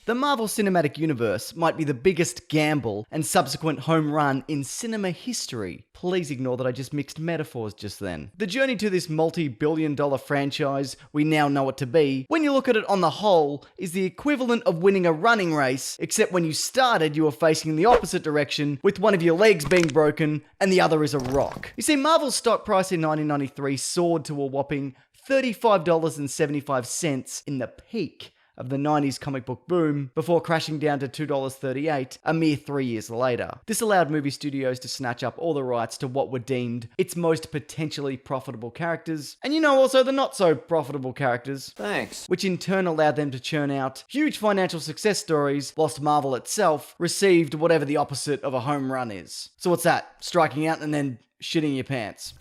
The Marvel Cinematic Universe might be the biggest gamble and subsequent home run in cinema history. Please ignore that I just mixed metaphors just then. The journey to this multi-billion-dollar franchise we now know it to be, when you look at it on the whole, is the equivalent of winning a running race, except when you started you were facing the opposite direction, with one of your legs being broken and the other is a rock. You see, Marvel's stock price in 1993 soared to a whopping $35.75 in the peak of the 90s comic book boom, before crashing down to $2.38 a mere 3 years later. This allowed movie studios to snatch up all the rights to what were deemed its most potentially profitable characters, and also the not so profitable characters. Thanks. Which in turn allowed them to churn out huge financial success stories, whilst Marvel itself received whatever the opposite of a home run is. So what's that? Striking out and then shitting your pants.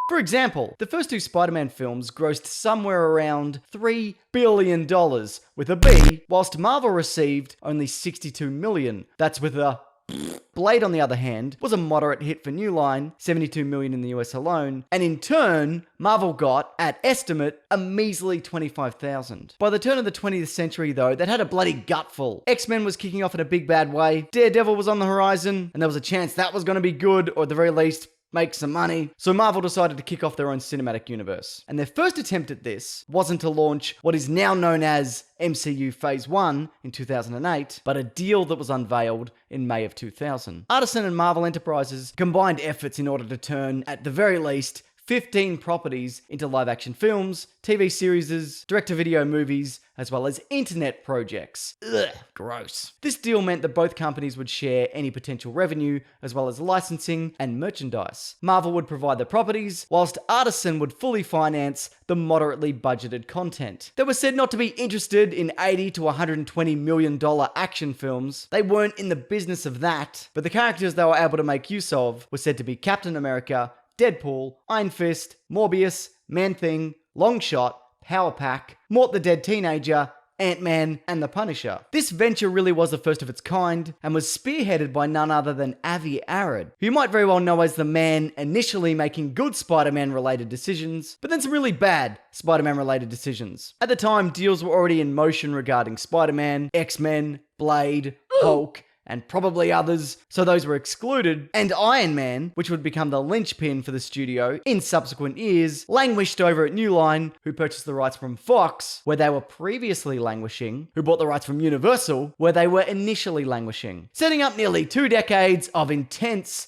For example, the first two Spider-Man films grossed somewhere around $3 billion with a B, whilst Marvel received only $62 million. That's with a Blade, on the other hand, was a moderate hit for New Line, $72 million in the US alone, and in turn, Marvel got, at estimate, a measly $25,000. By the turn of the 20th century, though, they'd had a bloody gutful. X-Men was kicking off in a big bad way, Daredevil was on the horizon, and there was a chance that was going to be good, or at the very least, make some money. So Marvel decided to kick off their own cinematic universe. And their first attempt at this wasn't to launch what is now known as MCU Phase 1 in 2008, but a deal that was unveiled in May of 2000. Artisan and Marvel Enterprises combined efforts in order to turn, at the very least, 15 properties into live-action films, TV series, direct-to-video movies, as well as internet projects. Ugh, gross. This deal meant that both companies would share any potential revenue, as well as licensing and merchandise. Marvel would provide the properties, whilst Artisan would fully finance the moderately budgeted content. They were said not to be interested in $80 to $120 million action films. They weren't in the business of that, but the characters they were able to make use of were said to be Captain America, Deadpool, Iron Fist, Morbius, Man-Thing, Longshot, Power Pack, Mort the Dead Teenager, Ant-Man, and The Punisher. This venture really was the first of its kind, and was spearheaded by none other than Avi Arad, who you might very well know as the man initially making good Spider-Man related decisions, but then some really bad Spider-Man related decisions. At the time, deals were already in motion regarding Spider-Man, X-Men, Blade, Hulk, and probably others, so those were excluded, and Iron Man, which would become the linchpin for the studio in subsequent years, languished over at New Line, who purchased the rights from Fox, where they were previously languishing, who bought the rights from Universal, where they were initially languishing, setting up nearly 2 decades of intense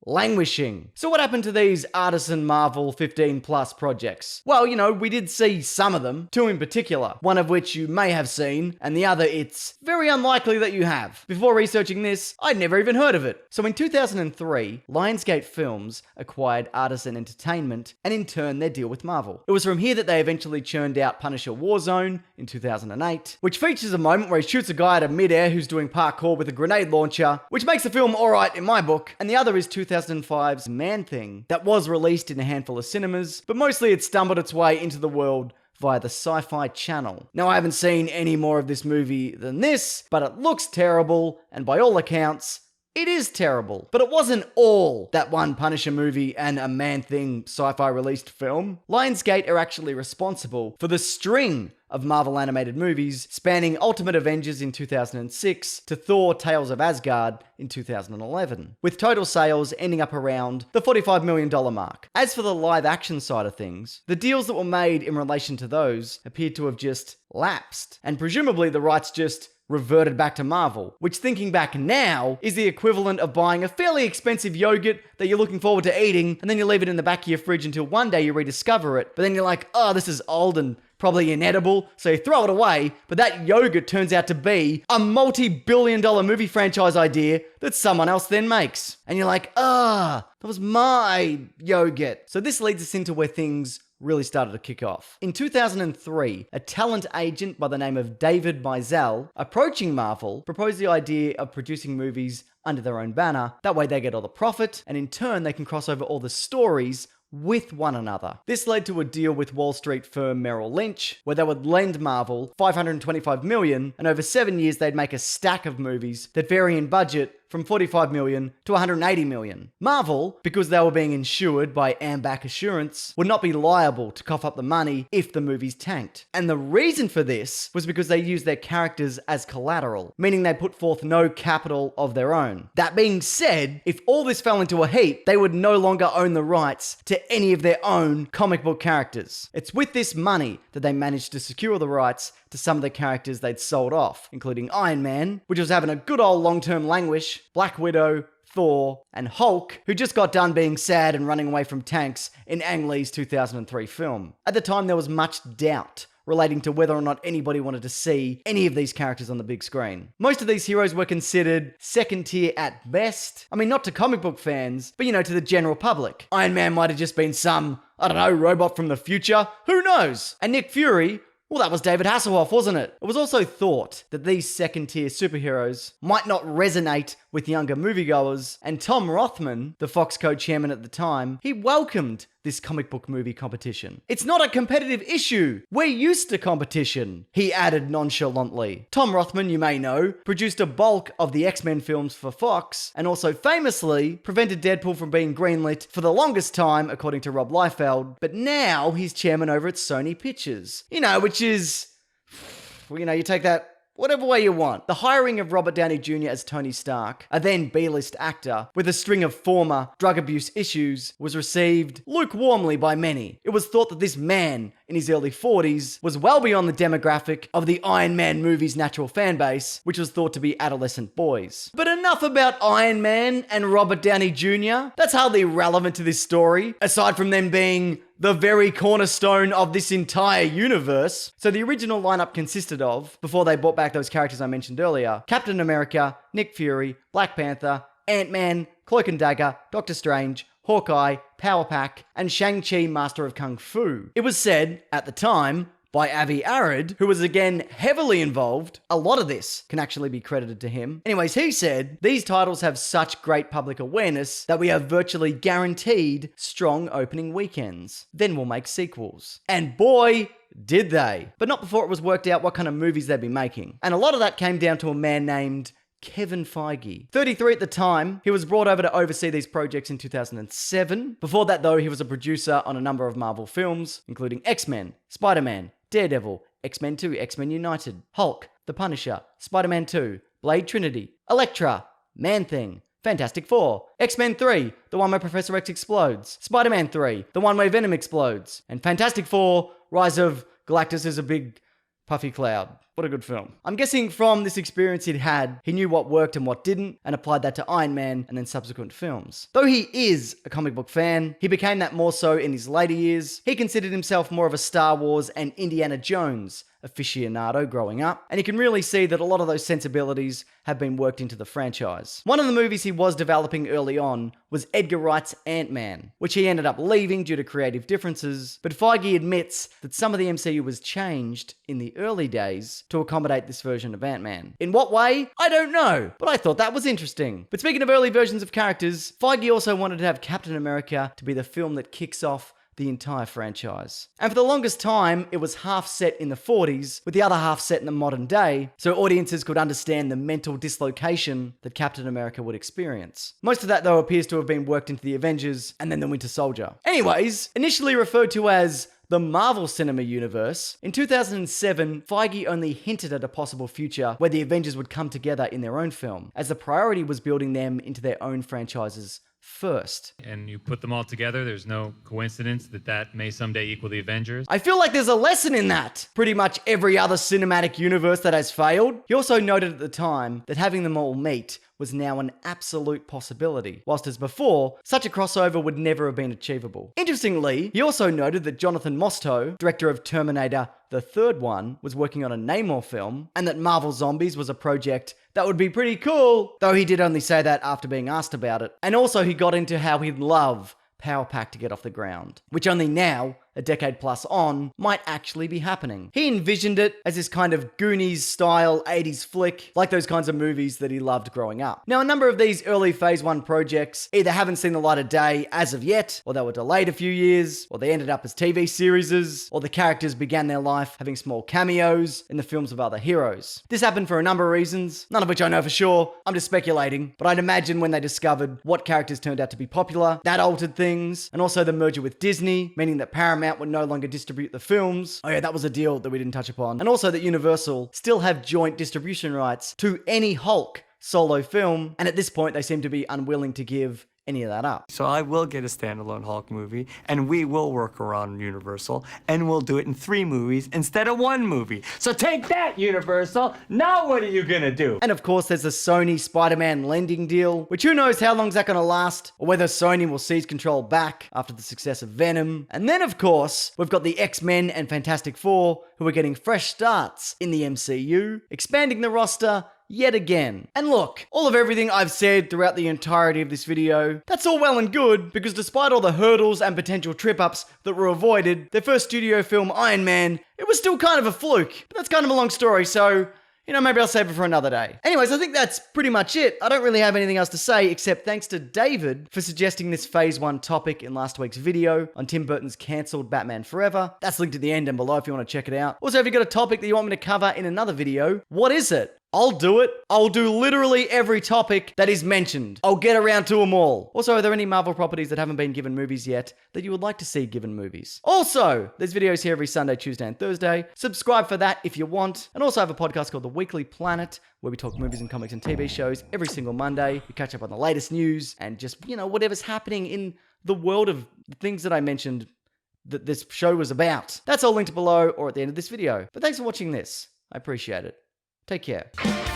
languishing. So what happened to these Artisan Marvel 15 plus projects? Well, we did see some of them, 2 in particular, one of which you may have seen, and the other it's very unlikely that you have. Before researching this, I'd never even heard of it. So in 2003, Lionsgate Films acquired Artisan Entertainment, and in turn their deal with Marvel. It was from here that they eventually churned out Punisher Warzone in 2008, which features a moment where he shoots a guy out of midair who's doing parkour with a grenade launcher, which makes the film alright in my book, and the other is 2005's Man-Thing, that was released in a handful of cinemas, but mostly it stumbled its way into the world via the Sci-Fi Channel. Now, I haven't seen any more of this movie than this, but it looks terrible, and by all accounts, it is terrible. But it wasn't all that one Punisher movie and a Man-Thing sci-fi released film. Lionsgate are actually responsible for the string of Marvel animated movies, spanning Ultimate Avengers in 2006 to Thor Tales of Asgard in 2011, with total sales ending up around the $45 million mark. As for the live action side of things, the deals that were made in relation to those appeared to have just lapsed, and presumably the rights just reverted back to Marvel, which, thinking back now, is the equivalent of buying a fairly expensive yogurt that you're looking forward to eating, and then you leave it in the back of your fridge until one day you rediscover it, but then you're like, oh, this is old and probably inedible, so you throw it away, but that yogurt turns out to be a multi-billion-dollar movie franchise idea that someone else then makes. And you're like, that was my yogurt. So this leads us into where things really started to kick off. In 2003, a talent agent by the name of David Mizell, approaching Marvel, proposed the idea of producing movies under their own banner. That way they get all the profit, and in turn they can cross over all the stories with one another. This led to a deal with Wall Street firm Merrill Lynch, where they would lend Marvel $525 million, and over 7 years they'd make a stack of movies that vary in budget from 45 million to 180 million. Marvel, because they were being insured by Ambac Assurance, would not be liable to cough up the money if the movies tanked. And the reason for this was because they used their characters as collateral, meaning they put forth no capital of their own. That being said, if all this fell into a heap, they would no longer own the rights to any of their own comic book characters. It's with this money that they managed to secure the rights to some of the characters they'd sold off, including Iron Man, which was having a good old long-term languish, Black Widow, Thor, and Hulk, who just got done being sad and running away from tanks in Ang Lee's 2003 film. At the time, there was much doubt relating to whether or not anybody wanted to see any of these characters on the big screen. Most of these heroes were considered second tier at best. I mean, not to comic book fans, but to the general public. Iron Man might have just been some, I don't know, robot from the future. Who knows? And Nick Fury, well, that was David Hasselhoff, wasn't it? It was also thought that these second-tier superheroes might not resonate with younger moviegoers, and Tom Rothman, the Fox co-chairman at the time, he welcomed this comic book movie competition. It's not a competitive issue. We're used to competition, he added nonchalantly. Tom Rothman, you may know, produced a bulk of the X-Men films for Fox, and also famously prevented Deadpool from being greenlit for the longest time, according to Rob Liefeld, but now he's chairman over at Sony Pictures. Which is, you take that whatever way you want. The hiring of Robert Downey Jr. as Tony Stark, a then B-list actor with a string of former drug abuse issues, was received lukewarmly by many. It was thought that this man, in his early 40s, was well beyond the demographic of the Iron Man movie's natural fan base, which was thought to be adolescent boys. But enough about Iron Man and Robert Downey Jr. That's hardly relevant to this story, aside from them being the very cornerstone of this entire universe. So the original lineup consisted of, before they brought back those characters I mentioned earlier, Captain America, Nick Fury, Black Panther, Ant-Man, Cloak and Dagger, Doctor Strange, Hawkeye, Power Pack, and Shang-Chi, Master of Kung Fu. It was said, at the time, by Avi Arad, who was again heavily involved. A lot of this can actually be credited to him. Anyways, he said, these titles have such great public awareness that we are virtually guaranteed strong opening weekends. Then we'll make sequels. And boy, did they. But not before it was worked out what kind of movies they'd be making. And a lot of that came down to a man named Kevin Feige. 33 at the time, he was brought over to oversee these projects in 2007. Before that though, he was a producer on a number of Marvel films, including X-Men, Spider-Man, Daredevil, X-Men 2, X-Men United, Hulk, The Punisher, Spider-Man 2, Blade Trinity, Elektra, Man-Thing, Fantastic Four, X-Men 3, the one where Professor X explodes, Spider-Man 3, the one where Venom explodes, and Fantastic Four, Rise of Galactus is a big puffy cloud. What a good film. I'm guessing from this experience he'd had, he knew what worked and what didn't, and applied that to Iron Man and then subsequent films. Though he is a comic book fan, he became that more so in his later years. He considered himself more of a Star Wars and Indiana Jones aficionado growing up, and you can really see that a lot of those sensibilities have been worked into the franchise. One of the movies he was developing early on was Edgar Wright's Ant-Man, which he ended up leaving due to creative differences, but Feige admits that some of the MCU was changed in the early days to accommodate this version of Ant-Man. In what way? I don't know, but I thought that was interesting. But speaking of early versions of characters, Feige also wanted to have Captain America to be the film that kicks off the entire franchise. And for the longest time, it was half set in the 40s, with the other half set in the modern day, so audiences could understand the mental dislocation that Captain America would experience. Most of that, though, appears to have been worked into the Avengers and then the Winter Soldier. Anyways, initially referred to as the Marvel Cinema Universe, in 2007, Feige only hinted at a possible future where the Avengers would come together in their own film, as the priority was building them into their own franchises first. And you put them all together, there's no coincidence that that may someday equal the Avengers. I feel like there's a lesson in that. Pretty much every other cinematic universe that has failed. He also noted at the time that having them all meet was now an absolute possibility, whilst as before, such a crossover would never have been achievable. Interestingly, he also noted that Jonathan Mostow, director of Terminator, the third one, was working on a Namor film, and that Marvel Zombies was a project that would be pretty cool, though he did only say that after being asked about it. And also he got into how he'd love Power Pack to get off the ground, which only now, a decade plus on, might actually be happening. He envisioned it as this kind of Goonies-style 80s flick, like those kinds of movies that he loved growing up. Now, a number of these early Phase 1 projects either haven't seen the light of day as of yet, or they were delayed a few years, or they ended up as TV series, or the characters began their life having small cameos in the films of other heroes. This happened for a number of reasons, none of which I know for sure. I'm just speculating, but I'd imagine when they discovered what characters turned out to be popular, that altered things, and also the merger with Disney, meaning that Paramount would no longer distribute the films. Oh yeah, that was a deal that we didn't touch upon. And also that Universal still have joint distribution rights to any Hulk solo film, and at this point they seem to be unwilling to give any of that up. So I will get a standalone Hulk movie, and we will work around Universal, and we'll do it in 3 movies instead of 1 movie. So take that, Universal! Now what are you gonna do? And of course there's the Sony Spider-Man lending deal, which who knows how long's that gonna last, or whether Sony will seize control back after the success of Venom. And then of course, we've got the X-Men and Fantastic Four, who are getting fresh starts in the MCU, expanding the roster yet again. And look, all of everything I've said throughout the entirety of this video, that's all well and good, because despite all the hurdles and potential trip-ups that were avoided, their first studio film, Iron Man, it was still kind of a fluke. But that's kind of a long story, so maybe I'll save it for another day. Anyways, I think that's pretty much it. I don't really have anything else to say, except thanks to David for suggesting this Phase 1 topic in last week's video on Tim Burton's cancelled Batman Forever. That's linked at the end and below if you want to check it out. Also, if you've got a topic that you want me to cover in another video, what is it? I'll do it. I'll do literally every topic that is mentioned. I'll get around to them all. Also, are there any Marvel properties that haven't been given movies yet that you would like to see given movies? Also, there's videos here every Sunday, Tuesday, and Thursday. Subscribe for that if you want. And also I have a podcast called The Weekly Planet, where we talk movies and comics and TV shows every single Monday. We catch up on the latest news and just, whatever's happening in the world of the things that I mentioned that this show was about. That's all linked below or at the end of this video. But thanks for watching this. I appreciate it. Take care.